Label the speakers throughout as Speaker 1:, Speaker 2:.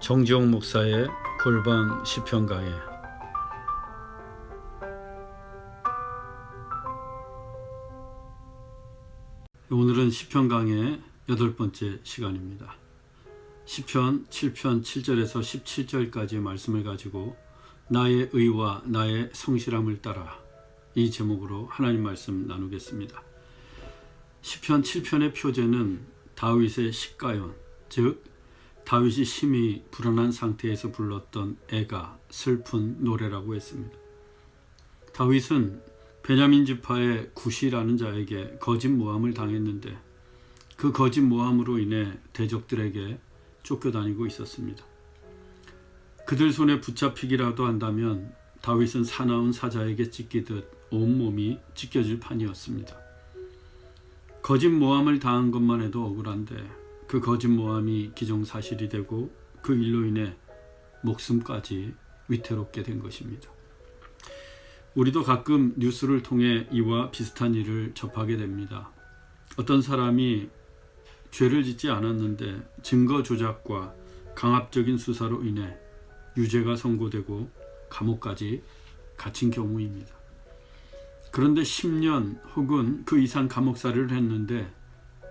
Speaker 1: 정지용 목사의 골방 시편 강해. 오늘은 시편 강해 8번째 시간입니다. 시편 7편 7절에서 17절까지의 말씀을 가지고 나의 의와 나의 성실함을 따라, 이 제목으로 하나님 말씀 나누겠습니다. 시편 7편의 표제는 다윗의 시가연, 즉 다윗이 심히 불안한 상태에서 불렀던 애가 슬픈 노래라고 했습니다. 다윗은 베냐민 지파의 굿이라는 자에게 거짓 모함을 당했는데 그 거짓 모함으로 인해 대적들에게 쫓겨다니고 있었습니다. 그들 손에 붙잡히기라도 한다면 다윗은 사나운 사자에게 찢기듯 온몸이 찢겨질 판이었습니다. 거짓 모함을 당한 것만 해도 억울한데 그 거짓 모함이 기정사실이 되고 그 일로 인해 목숨까지 위태롭게 된 것입니다. 우리도 가끔 뉴스를 통해 이와 비슷한 일을 접하게 됩니다. 어떤 사람이 죄를 짓지 않았는데 증거 조작과 강압적인 수사로 인해 유죄가 선고되고 감옥까지 갇힌 경우입니다. 그런데 10년 혹은 그 이상 감옥살이를 했는데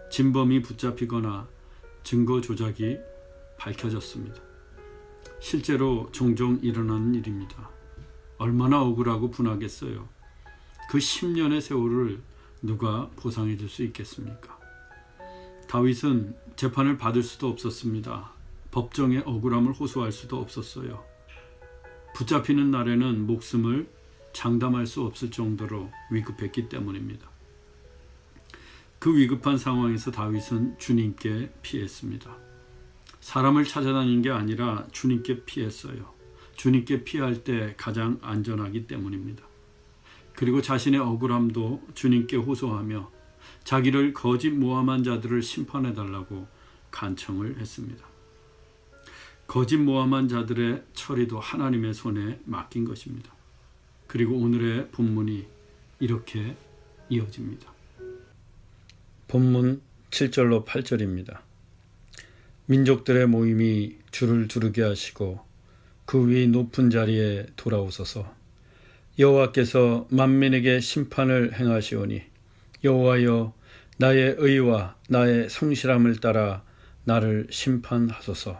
Speaker 1: 진범이 붙잡히거나 증거 조작이 밝혀졌습니다. 실제로 종종 일어나는 일입니다. 얼마나 억울하고 분하겠어요. 그 10년의 세월을 누가 보상해 줄 수 있겠습니까? 다윗은 재판을 받을 수도 없었습니다. 법정의 억울함을 호소할 수도 없었어요. 붙잡히는 날에는 목숨을 장담할 수 없을 정도로 위급했기 때문입니다. 그 위급한 상황에서 다윗은 주님께 피했습니다. 사람을 찾아다닌 게 아니라 주님께 피했어요. 주님께 피할 때 가장 안전하기 때문입니다. 그리고 자신의 억울함도 주님께 호소하며 자기를 거짓 모함한 자들을 심판해달라고 간청을 했습니다. 거짓 모함한 자들의 처리도 하나님의 손에 맡긴 것입니다. 그리고 오늘의 본문이 이렇게 이어집니다. 본문 7절로 8절입니다. 민족들의 모임이 줄을 두르게 하시고 그 위 높은 자리에 돌아오소서. 여호와께서 만민에게 심판을 행하시오니 여호와여, 나의 의와 나의 성실함을 따라 나를 심판하소서.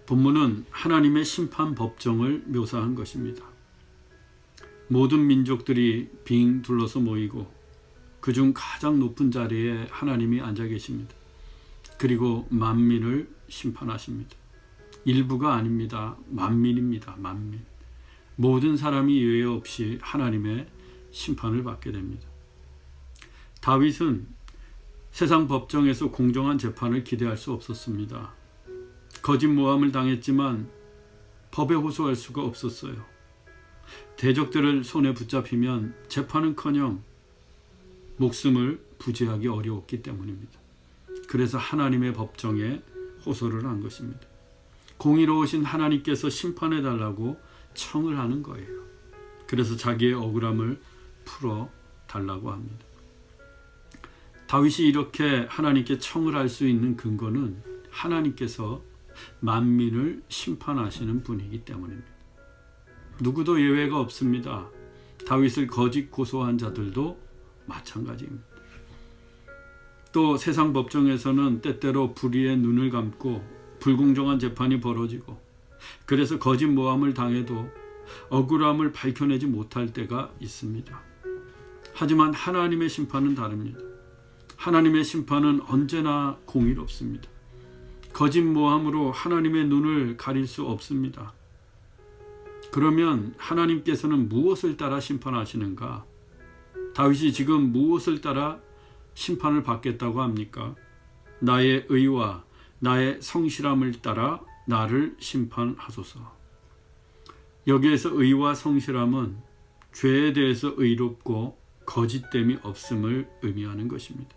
Speaker 1: 본문은 하나님의 심판 법정을 묘사한 것입니다. 모든 민족들이 빙 둘러서 모이고 그중 가장 높은 자리에 하나님이 앉아 계십니다. 그리고 만민을 심판하십니다. 일부가 아닙니다. 만민입니다. 만민. 모든 사람이 예외 없이 하나님의 심판을 받게 됩니다. 다윗은 세상 법정에서 공정한 재판을 기대할 수 없었습니다. 거짓 모함을 당했지만 법에 호소할 수가 없었어요. 대적들을 손에 붙잡히면 재판은커녕 목숨을 부지하기 어려웠기 때문입니다. 그래서 하나님의 법정에 호소를 한 것입니다. 공의로우신 하나님께서 심판해달라고 청을 하는 거예요. 그래서 자기의 억울함을 풀어달라고 합니다. 다윗이 이렇게 하나님께 청을 할 수 있는 근거는 하나님께서 만민을 심판하시는 분이기 때문입니다. 누구도 예외가 없습니다. 다윗을 거짓 고소한 자들도 마찬가지입니다. 또 세상 법정에서는 때때로 불의의 눈을 감고 불공정한 재판이 벌어지고 그래서 거짓 모함을 당해도 억울함을 밝혀내지 못할 때가 있습니다. 하지만 하나님의 심판은 다릅니다. 하나님의 심판은 언제나 공의롭습니다. 거짓 모함으로 하나님의 눈을 가릴 수 없습니다. 그러면 하나님께서는 무엇을 따라 심판하시는가? 다윗이 지금 무엇을 따라 심판을 받겠다고 합니까? 나의 의와 나의 성실함을 따라 나를 심판하소서. 여기에서 의와 성실함은 죄에 대해서 의롭고 거짓됨이 없음을 의미하는 것입니다.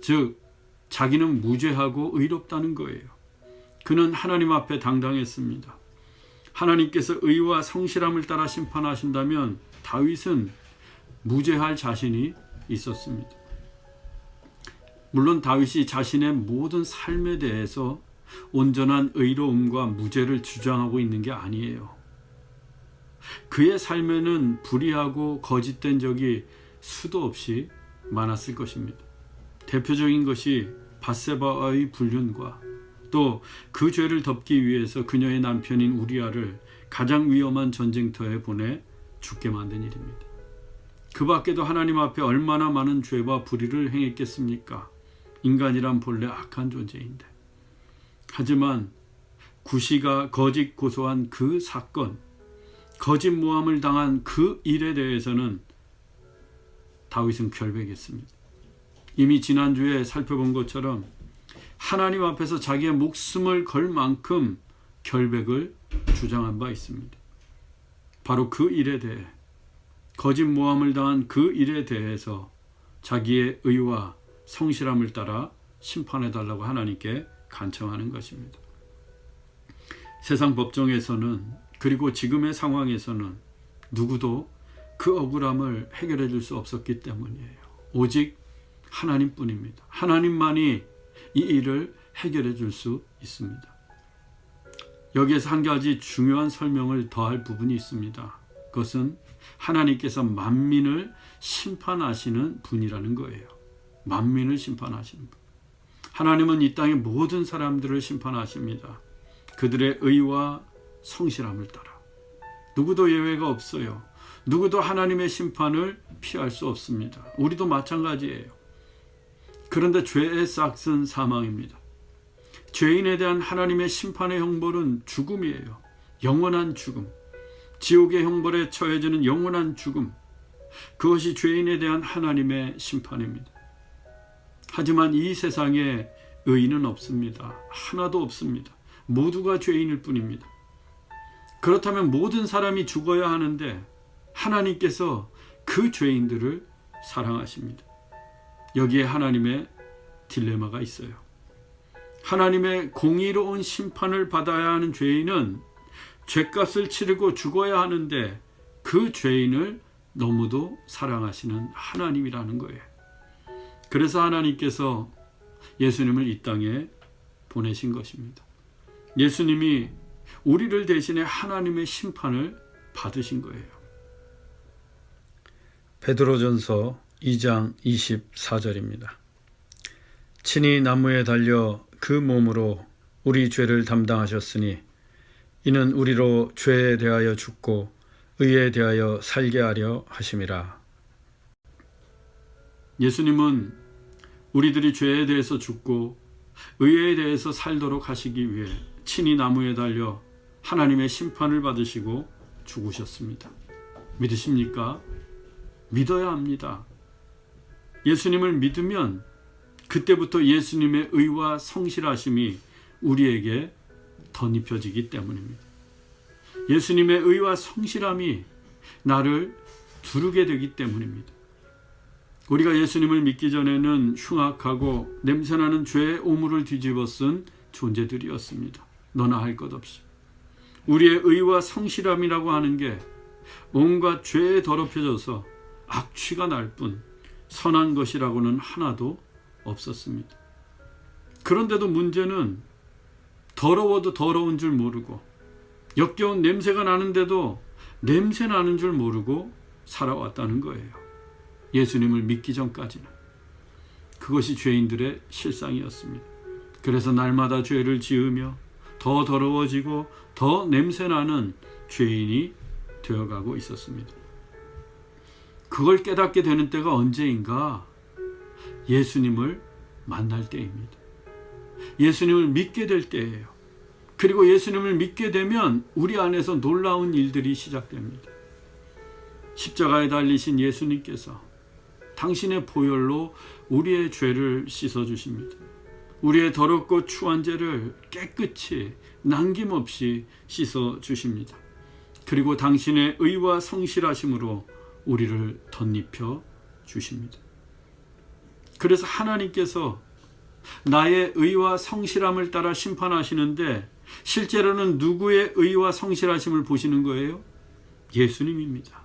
Speaker 1: 즉 자기는 무죄하고 의롭다는 거예요. 그는 하나님 앞에 당당했습니다. 하나님께서 의와 성실함을 따라 심판하신다면 다윗은 무죄할 자신이 있었습니다. 물론 다윗이 자신의 모든 삶에 대해서 온전한 의로움과 무죄를 주장하고 있는 게 아니에요. 그의 삶에는 불의하고 거짓된 적이 수도 없이 많았을 것입니다. 대표적인 것이 밧세바의 불륜과 또 그 죄를 덮기 위해서 그녀의 남편인 우리아를 가장 위험한 전쟁터에 보내 죽게 만든 일입니다. 그 밖에도 하나님 앞에 얼마나 많은 죄와 불의를 행했겠습니까? 인간이란 본래 악한 존재인데. 하지만 구시가 거짓 고소한 그 사건, 거짓 모함을 당한 그 일에 대해서는 다윗은 결백했습니다. 이미 지난주에 살펴본 것처럼 하나님 앞에서 자기의 목숨을 걸 만큼 결백을 주장한 바 있습니다. 바로 그 일에 대해, 거짓 모함을 당한 그 일에 대해서 자기의 의와 성실함을 따라 심판해달라고 하나님께 간청하는 것입니다. 세상 법정에서는, 그리고 지금의 상황에서는 누구도 그 억울함을 해결해 줄 수 없었기 때문이에요. 오직 하나님뿐입니다. 하나님만이 이 일을 해결해 줄 수 있습니다. 여기에서 한 가지 중요한 설명을 더할 부분이 있습니다. 그것은 하나님께서 만민을 심판하시는 분이라는 거예요. 만민을 심판하시는 분. 하나님은 이 땅의 모든 사람들을 심판하십니다. 그들의 의와 성실함을 따라. 누구도 예외가 없어요. 누구도 하나님의 심판을 피할 수 없습니다. 우리도 마찬가지예요. 그런데 죄의 싹은 사망입니다. 죄인에 대한 하나님의 심판의 형벌은 죽음이에요. 영원한 죽음. 지옥의 형벌에 처해지는 영원한 죽음. 그것이 죄인에 대한 하나님의 심판입니다. 하지만 이 세상에 의인은 없습니다. 하나도 없습니다. 모두가 죄인일 뿐입니다. 그렇다면 모든 사람이 죽어야 하는데 하나님께서 그 죄인들을 사랑하십니다. 여기에 하나님의 딜레마가 있어요. 하나님의 공의로운 심판을 받아야 하는 죄인은 죄값을 치르고 죽어야 하는데 그 죄인을 너무도 사랑하시는 하나님이라는 거예요. 그래서 하나님께서 예수님을 이 땅에 보내신 것입니다. 예수님이 우리를 대신해 하나님의 심판을 받으신 거예요. 베드로전서 2장 24절입니다. 친히 나무에 달려 그 몸으로 우리 죄를 담당하셨으니 이는 우리로 죄에 대하여 죽고 의에 대하여 살게 하려 하심이라. 예수님은 우리들이 죄에 대해서 죽고 의에 대해서 살도록 하시기 위해 친히 나무에 달려 하나님의 심판을 받으시고 죽으셨습니다. 믿으십니까? 믿어야 합니다. 예수님을 믿으면 그때부터 예수님의 의와 성실하심이 우리에게 덧입혀지기 때문입니다. 예수님의 의와 성실함이 나를 두르게 되기 때문입니다. 우리가 예수님을 믿기 전에는 흉악하고 냄새나는 죄의 오물을 뒤집어 쓴 존재들이었습니다. 너나 할 것 없이. 우리의 의와 성실함이라고 하는 게 온갖 죄에 더럽혀져서 악취가 날 뿐 선한 것이라고는 하나도 없었습니다. 그런데도 문제는 더러워도 더러운 줄 모르고 역겨운 냄새가 나는데도 냄새 나는 줄 모르고 살아왔다는 거예요. 예수님을 믿기 전까지는. 그것이 죄인들의 실상이었습니다. 그래서 날마다 죄를 지으며 더 더러워지고 더 냄새나는 죄인이 되어가고 있었습니다. 그걸 깨닫게 되는 때가 언제인가? 예수님을 만날 때입니다. 예수님을 믿게 될 때예요. 그리고 예수님을 믿게 되면 우리 안에서 놀라운 일들이 시작됩니다. 십자가에 달리신 예수님께서 당신의 보혈로 우리의 죄를 씻어주십니다. 우리의 더럽고 추한 죄를 깨끗이 남김없이 씻어주십니다. 그리고 당신의 의와 성실하심으로 우리를 덧입혀 주십니다. 그래서 하나님께서 나의 의와 성실함을 따라 심판하시는데 실제로는 누구의 의와 성실하심을 보시는 거예요? 예수님입니다.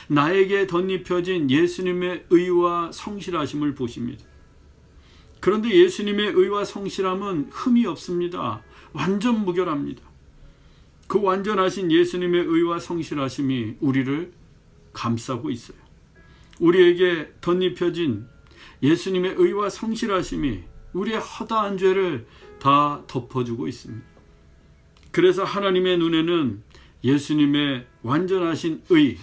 Speaker 1: 나에게 덧입혀진 예수님의 의와 성실하심을 보십니다. 그런데 예수님의 의와 성실함은 흠이 없습니다. 완전 무결합니다. 그 완전하신 예수님의 의와 성실하심이 우리를 감싸고 있어요. 우리에게 덧입혀진 예수님의 의와 성실하심이 우리의 허다한 죄를 다 덮어주고 있습니다. 그래서 하나님의 눈에는 예수님의 완전하신 의,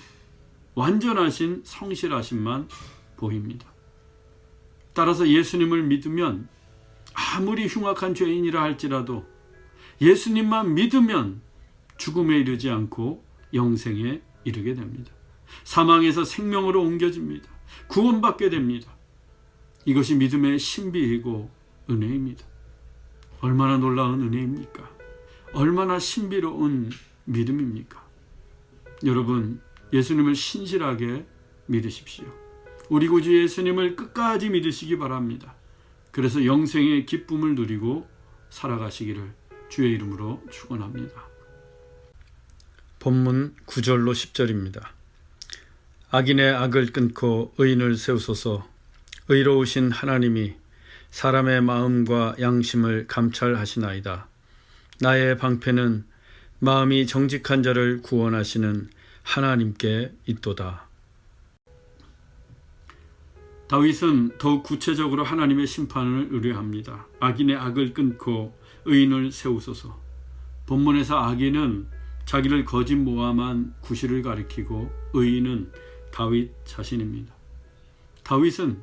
Speaker 1: 완전하신 성실하심만 보입니다. 따라서 예수님을 믿으면 아무리 흉악한 죄인이라 할지라도 예수님만 믿으면 죽음에 이르지 않고 영생에 이르게 됩니다. 사망에서 생명으로 옮겨집니다. 구원받게 됩니다. 이것이 믿음의 신비이고 은혜입니다. 얼마나 놀라운 은혜입니까? 얼마나 신비로운 믿음입니까? 여러분, 예수님을 신실하게 믿으십시오. 우리 구주 예수님을 끝까지 믿으시기 바랍니다. 그래서 영생의 기쁨을 누리고 살아가시기를 주의 이름으로 축원합니다. 본문 9절로 10절입니다. 악인의 악을 끊고 의인을 세우소서. 의로우신 하나님이 사람의 마음과 양심을 감찰하시나이다. 나의 방패는 마음이 정직한 자를 구원하시는 하나님께 있도다. 다윗은 더욱 구체적으로 하나님의 심판을 의뢰합니다. 악인의 악을 끊고 의인을 세우소서. 본문에서 악인은 자기를 거짓 모함한 구시를 가리키고 의인은 다윗 자신입니다. 다윗은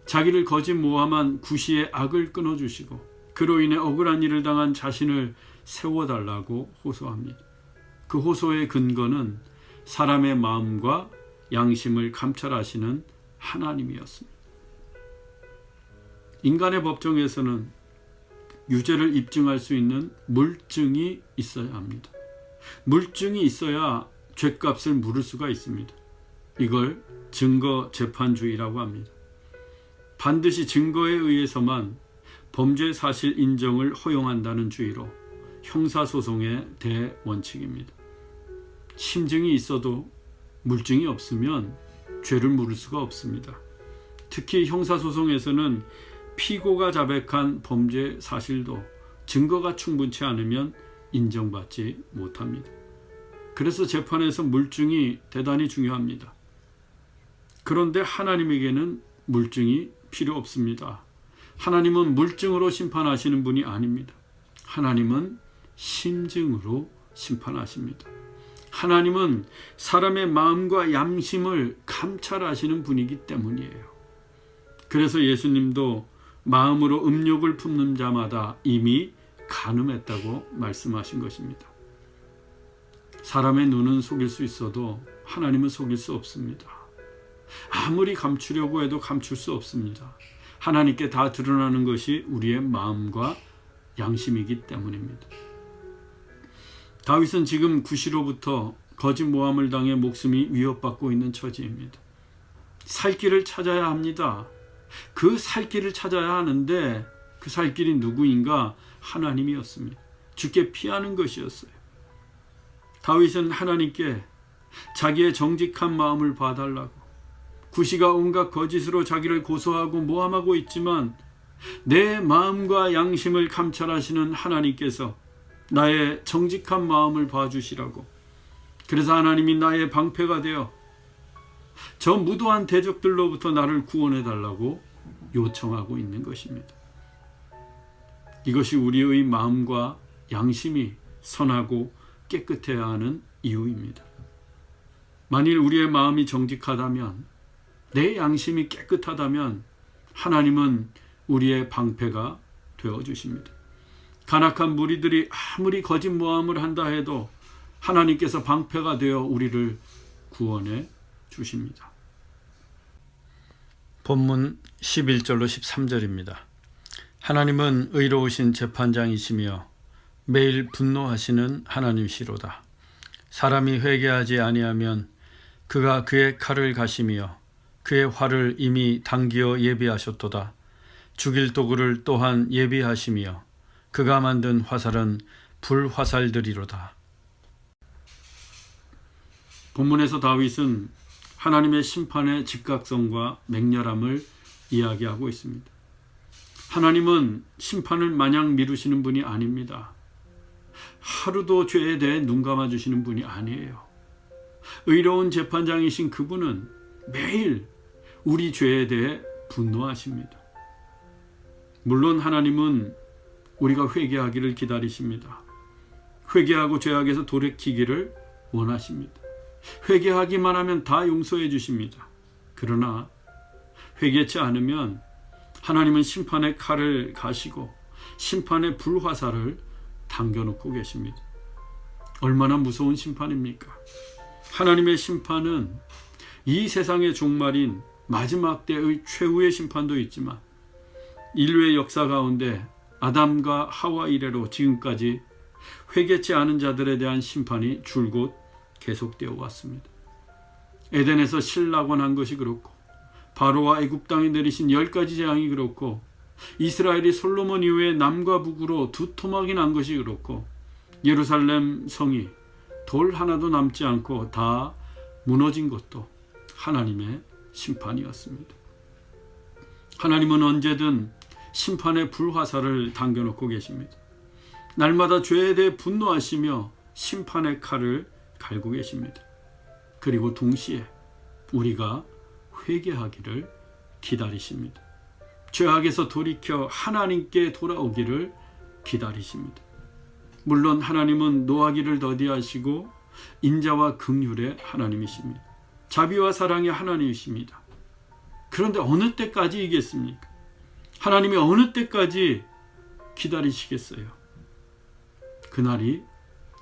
Speaker 1: 자기를 거짓 모함한 구시의 악을 끊어주시고 그로 인해 억울한 일을 당한 자신을 세워달라고 호소합니다. 그 호소의 근거는 사람의 마음과 양심을 감찰하시는 하나님이었습니다. 인간의 법정에서는 유죄를 입증할 수 있는 물증이 있어야 합니다. 물증이 있어야 죗값을 물을 수가 있습니다. 이걸 증거재판주의라고 합니다. 반드시 증거에 의해서만 범죄 사실 인정을 허용한다는 주의로 형사소송의 대원칙입니다. 심증이 있어도 물증이 없으면 죄를 물을 수가 없습니다. 특히 형사소송에서는 피고가 자백한 범죄 사실도 증거가 충분치 않으면 인정받지 못합니다. 그래서 재판에서 물증이 대단히 중요합니다. 그런데 하나님에게는 물증이 필요 없습니다. 하나님은 물증으로 심판하시는 분이 아닙니다. 하나님은 심증으로 심판하십니다. 하나님은 사람의 마음과 양심을 감찰하시는 분이기 때문이에요. 그래서 예수님도 마음으로 음욕을 품는 자마다 이미 간음했다고 말씀하신 것입니다. 사람의 눈은 속일 수 있어도 하나님은 속일 수 없습니다. 아무리 감추려고 해도 감출 수 없습니다. 하나님께 다 드러나는 것이 우리의 마음과 양심이기 때문입니다. 다윗은 지금 구시로부터 거짓 모함을 당해 목숨이 위협받고 있는 처지입니다. 살 길을 찾아야 합니다. 그 살 길을 찾아야 하는데 그 살 길이 누구인가? 하나님이었습니다. 주께 피하는 것이었어요. 다윗은 하나님께 자기의 정직한 마음을 봐달라고, 구시가 온갖 거짓으로 자기를 고소하고 모함하고 있지만 내 마음과 양심을 감찰하시는 하나님께서 나의 정직한 마음을 봐주시라고, 그래서 하나님이 나의 방패가 되어 저 무도한 대적들로부터 나를 구원해달라고 요청하고 있는 것입니다. 이것이 우리의 마음과 양심이 선하고 깨끗해야 하는 이유입니다. 만일 우리의 마음이 정직하다면, 내 양심이 깨끗하다면 하나님은 우리의 방패가 되어주십니다. 간악한 무리들이 아무리 거짓 모함을 한다 해도 하나님께서 방패가 되어 우리를 구원해 주십니다. 본문 11절로 13절입니다. 하나님은 의로우신 재판장이시며 매일 분노하시는 하나님시로다. 사람이 회개하지 아니하면 그가 그의 칼을 가시며 그의 활을 이미 당기어 예비하셨도다. 죽일 도구를 또한 예비하시며 그가 만든 화살은 불화살들이로다. 본문에서 다윗은 하나님의 심판의 즉각성과 맹렬함을 이야기하고 있습니다. 하나님은 심판을 마냥 미루시는 분이 아닙니다. 하루도 죄에 대해 눈 감아주시는 분이 아니에요. 의로운 재판장이신 그분은 매일 우리 죄에 대해 분노하십니다. 물론 하나님은 우리가 회개하기를 기다리십니다. 회개하고 죄악에서 돌이키기를 원하십니다. 회개하기만 하면 다 용서해 주십니다. 그러나 회개치 않으면 하나님은 심판의 칼을 가시고 심판의 불화살을 당겨놓고 계십니다. 얼마나 무서운 심판입니까? 하나님의 심판은 이 세상의 종말인 마지막 때의 최후의 심판도 있지만 인류의 역사 가운데 아담과 하와 이래로 지금까지 회개치 않은 자들에 대한 심판이 줄곧 계속되어 왔습니다. 에덴에서 신락원한 것이 그렇고 바로와 애굽 땅에 내리신 10가지 재앙이 그렇고 이스라엘이 솔로몬 이후에 남과 북으로 두토막이 난 것이 그렇고 예루살렘 성이 돌 하나도 남지 않고 다 무너진 것도 하나님의 심판이었습니다. 하나님은 언제든 심판의 불화살을 당겨놓고 계십니다. 날마다 죄에 대해 분노하시며 심판의 칼을 갈고 계십니다. 그리고 동시에 우리가 회개하기를 기다리십니다. 죄악에서 돌이켜 하나님께 돌아오기를 기다리십니다. 물론 하나님은 노하기를 더디하시고 인자와 긍휼의 하나님이십니다. 자비와 사랑의 하나님이십니다. 그런데 어느 때까지이겠습니까? 하나님이 어느 때까지 기다리시겠어요? 그날이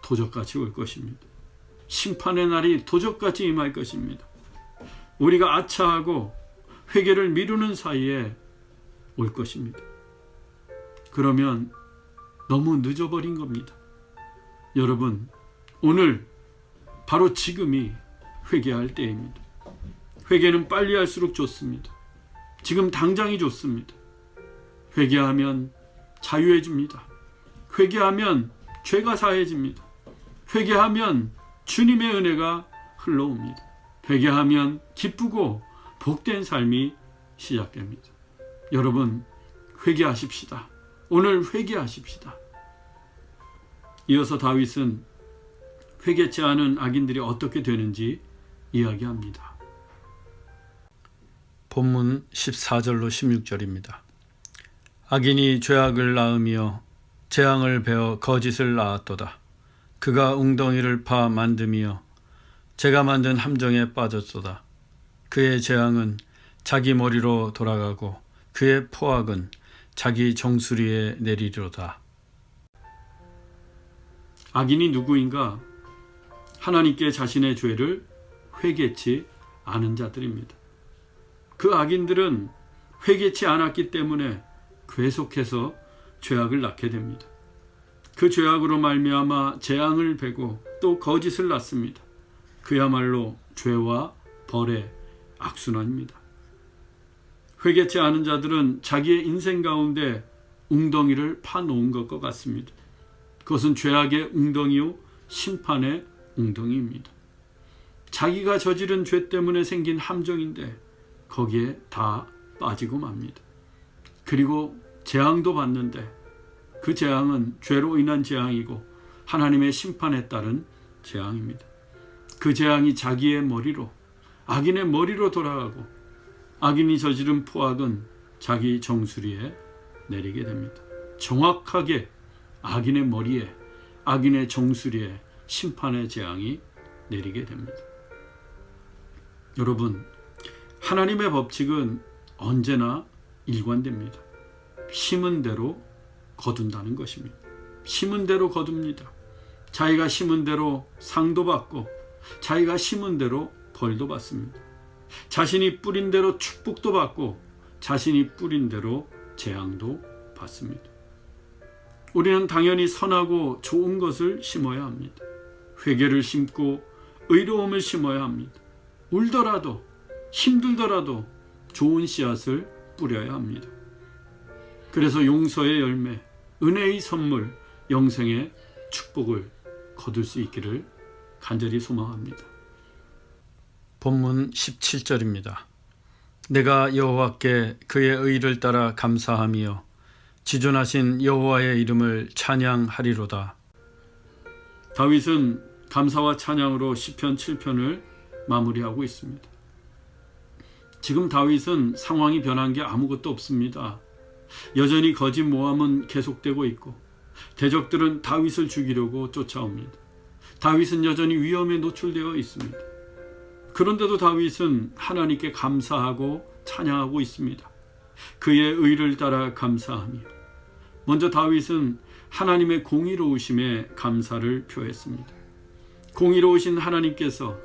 Speaker 1: 도적같이 올 것입니다. 심판의 날이 도적같이 임할 것입니다. 우리가 아차하고 회개를 미루는 사이에 올 것입니다. 그러면 너무 늦어버린 겁니다. 여러분, 오늘 바로 지금이 회개할 때입니다. 회개는 빨리 할수록 좋습니다. 지금 당장이 좋습니다. 회개하면 자유해집니다. 회개하면 죄가 사해집니다. 회개하면 주님의 은혜가 흘러옵니다. 회개하면 기쁘고 복된 삶이 시작됩니다. 여러분, 회개하십시다. 오늘 회개하십시다. 이어서 다윗은 회개치 않은 악인들이 어떻게 되는지 이야기합니다. 본문 14절로 16절입니다. 악인이 죄악을 낳으며 재앙을 베어 거짓을 낳았도다. 그가 웅덩이를 파 만듦이여 제가 만든 함정에 빠졌도다. 그의 재앙은 자기 머리로 돌아가고 그의 포악은 자기 정수리에 내리리로다. 악인이 누구인가? 하나님께 자신의 죄를 회개치 않은 자들입니다. 그 악인들은 회개치 않았기 때문에 계속해서 죄악을 낳게 됩니다. 그 죄악으로 말미암아 재앙을 베고 또 거짓을 낳습니다. 그야말로 죄와 벌의 악순환입니다. 회개치 않은 자들은 자기의 인생 가운데 웅덩이를 파놓은 것과 같습니다. 그것은 죄악의 웅덩이요 심판의 웅덩이입니다. 자기가 저지른 죄 때문에 생긴 함정인데 거기에 다 빠지고 맙니다. 그리고 재앙도 받는데 그 재앙은 죄로 인한 재앙이고 하나님의 심판에 따른 재앙입니다. 그 재앙이 자기의 머리로, 악인의 머리로 돌아가고 악인이 저지른 포악은 자기 정수리에 내리게 됩니다. 정확하게 악인의 머리에, 악인의 정수리에 심판의 재앙이 내리게 됩니다. 여러분, 하나님의 법칙은 언제나 일관됩니다. 심은 대로 거둔다는 것입니다. 심은 대로 거둡니다. 자기가 심은 대로 상도 받고 자기가 심은 대로 벌도 받습니다. 자신이 뿌린 대로 축복도 받고 자신이 뿌린 대로 재앙도 받습니다. 우리는 당연히 선하고 좋은 것을 심어야 합니다. 회개를 심고 의로움을 심어야 합니다. 울더라도 힘들더라도 좋은 씨앗을 뿌려야 합니다. 그래서 용서의 열매, 은혜의 선물, 영생의 축복을 거둘 수 있기를 간절히 소망합니다. 본문 17절입니다. 내가 여호와께 그의 의를 따라 감사하며 지존하신 여호와의 이름을 찬양하리로다. 다윗은 감사와 찬양으로 시편 7편을 마무리하고 있습니다. 지금 다윗은 상황이 변한 게 아무것도 없습니다. 여전히 거짓 모함은 계속되고 있고 대적들은 다윗을 죽이려고 쫓아옵니다. 다윗은 여전히 위험에 노출되어 있습니다. 그런데도 다윗은 하나님께 감사하고 찬양하고 있습니다. 그의 의를 따라 감사하며 먼저 다윗은 하나님의 공의로우심에 감사를 표했습니다. 공의로우신 하나님께서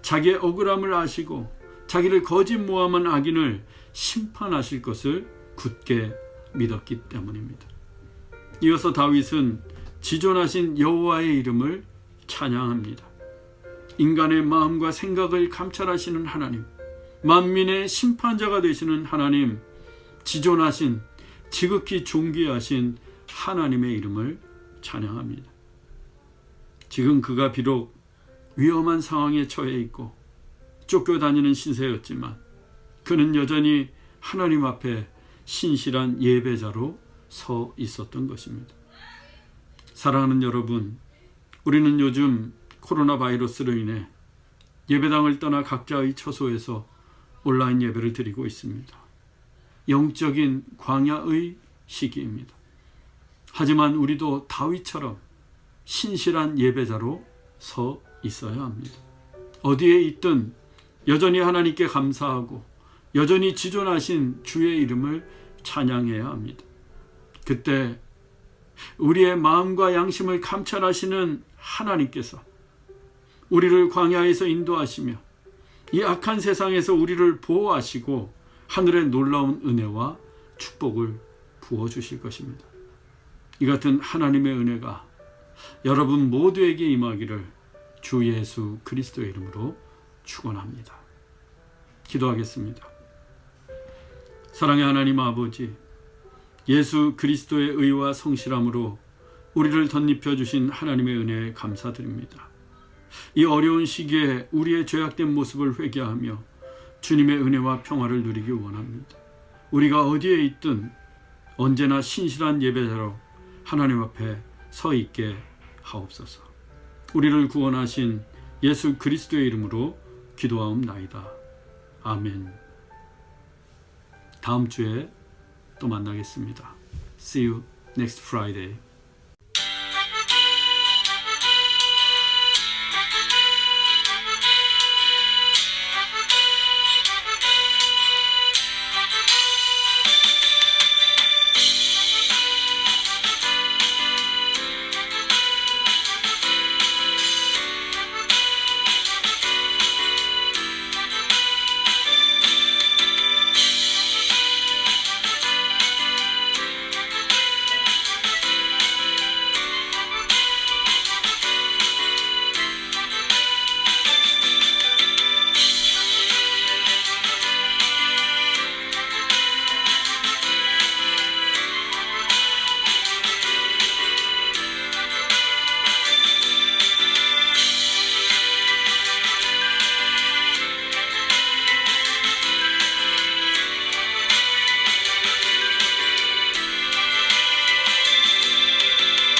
Speaker 1: 자기의 억울함을 아시고 자기를 거짓 모함한 악인을 심판하실 것을 굳게 믿었기 때문입니다. 이어서 다윗은 지존하신 여호와의 이름을 찬양합니다. 인간의 마음과 생각을 감찰하시는 하나님, 만민의 심판자가 되시는 하나님, 지존하신 지극히 존귀하신 하나님의 이름을 찬양합니다. 지금 그가 비록 위험한 상황에 처해 있고 쫓겨다니는 신세였지만 그는 여전히 하나님 앞에 신실한 예배자로 서 있었던 것입니다. 사랑하는 여러분, 우리는 요즘 코로나 바이러스로 인해 예배당을 떠나 각자의 처소에서 온라인 예배를 드리고 있습니다. 영적인 광야의 시기입니다. 하지만 우리도 다윗처럼 신실한 예배자로 서 있어야 합니다. 어디에 있든 여전히 하나님께 감사하고 여전히 지존하신 주의 이름을 찬양해야 합니다. 그때 우리의 마음과 양심을 감찰하시는 하나님께서 우리를 광야에서 인도하시며 이 악한 세상에서 우리를 보호하시고 하늘의 놀라운 은혜와 축복을 부어주실 것입니다. 이 같은 하나님의 은혜가 여러분 모두에게 임하기를 주 예수 그리스도의 이름으로 축원합니다. 기도하겠습니다. 사랑의 하나님 아버지, 예수 그리스도의 의와 성실함으로 우리를 덧입혀 주신 하나님의 은혜에 감사드립니다. 이 어려운 시기에 우리의 죄악된 모습을 회개하며 주님의 은혜와 평화를 누리기 원합니다. 우리가 어디에 있든 언제나 신실한 예배자로 하나님 앞에 서 있게 하옵소서. 우리를 구원하신 예수 그리스도의 이름으로 기도하옵나이다. 아멘. 다음 주에 또 만나겠습니다. See you next Friday.